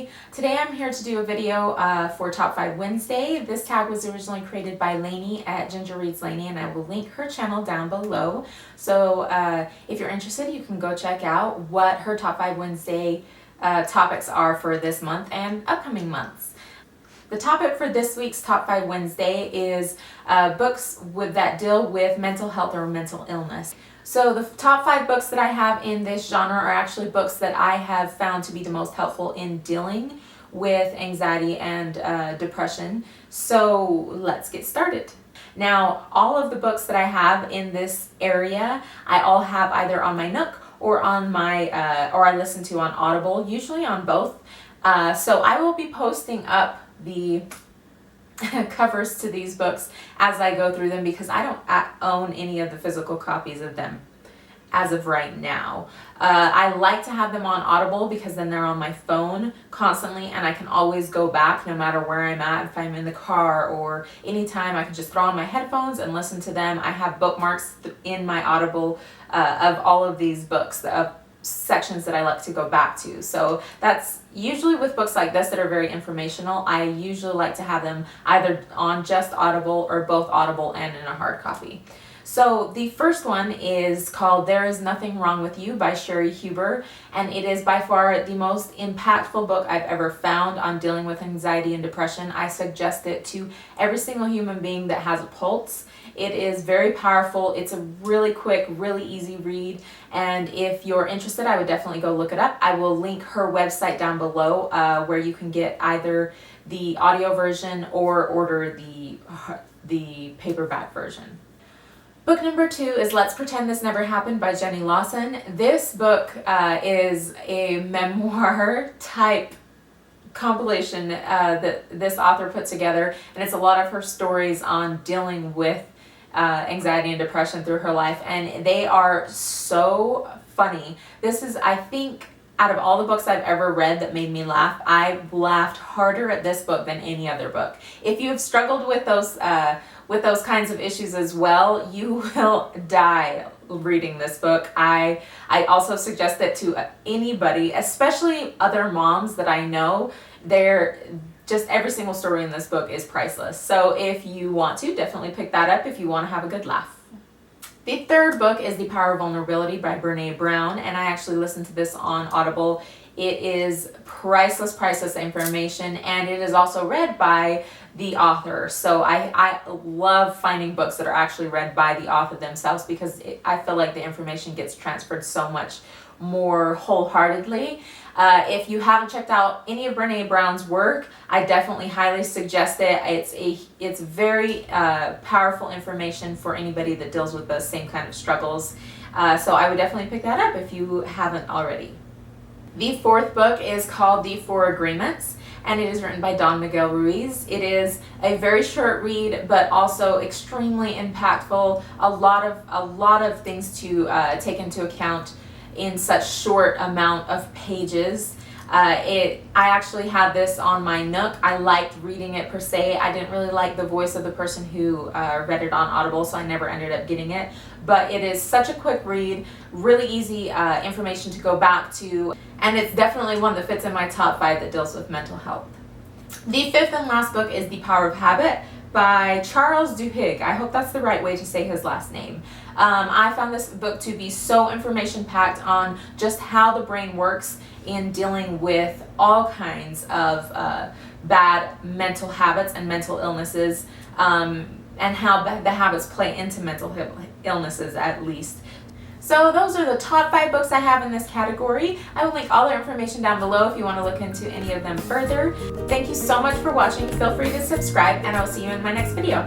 everybody. Today I'm here to do a video for Top 5 Wednesday. This tag was originally created by Lainey at Ginger Reads Lainey, and I will link her channel down below. So if you're interested, you can go check out what her Top 5 Wednesday topics are for this month and upcoming months. The topic for this week's Top 5 Wednesday is books that deal with mental health or mental illness. So the top 5 books that I have in this genre are actually books that I have found to be the most helpful in dealing with anxiety and depression. So let's get started. Now, all of the books that I have in this area, I all have either on my Nook or on my, or I listen to on Audible, usually on both. So I will be posting up the covers to these books as I go through them because I don't own any of the physical copies of them as of right now. I like to have them on Audible because then they're on my phone constantly and I can always go back no matter where I'm at. If I'm in the car or anytime, I can just throw on my headphones and listen to them. I have bookmarks in my Audible of all of these books, of sections that I like to go back to. So that's usually with books like this that are very informational. I usually like to have them either on just Audible or both Audible and in a hard copy. So the first one is called There Is Nothing Wrong With You by Sherry Huber, and it is by far the most impactful book I've ever found on dealing with anxiety and depression. I suggest it to every single human being that has a pulse. It is very powerful. It's a really quick, really easy read, and if you're interested, I would definitely go look it up. I will link her website down below where you can get either the audio version or order the paperback version. Book number 2 is Let's Pretend This Never Happened by Jenny Lawson. This book is a memoir type compilation that this author put together, and it's a lot of her stories on dealing with anxiety and depression through her life, and they are so funny. This is, I think, out of all the books I've ever read that made me laugh, I laughed harder at this book than any other book. If you have struggled with those kinds of issues as well, you will die reading this book. I also suggest it to anybody, especially other moms that I know. Just every single story in this book is priceless. So if you want to, definitely pick that up if you want to have a good laugh. The third book is The Power of Vulnerability by Brene Brown, and I actually listened to this on Audible. It is priceless information, and it is also read by the author. So I love finding books that are actually read by the author themselves because I feel like the information gets transferred so much more wholeheartedly. If you haven't checked out any of Brene Brown's work, I definitely highly suggest it. It's very powerful information for anybody that deals with the same kind of struggles. So I would definitely pick that up if you haven't already. The fourth book is called The 4 Agreements, and it is written by Miguel Ruiz. It is a very short read, but also extremely impactful. A lot of things to take into account in such short amount of pages. I actually had this on my Nook. I liked reading it per se. I didn't really like the voice of the person who read it on Audible, so I never ended up getting it. But it is such a quick read, really easy information to go back to, and it's definitely one that fits in my top 5 that deals with mental health. The fifth and last book is The Power of Habit by Charles Duhigg. I hope that's the right way to say his last name. I found this book to be so information-packed on just how the brain works in dealing with all kinds of bad mental habits and mental illnesses, and how the habits play into mental illnesses at least. So those are the top 5 books I have in this category. I will link all their information down below if you want to look into any of them further. Thank you so much for watching. Feel free to subscribe, and I will see you in my next video.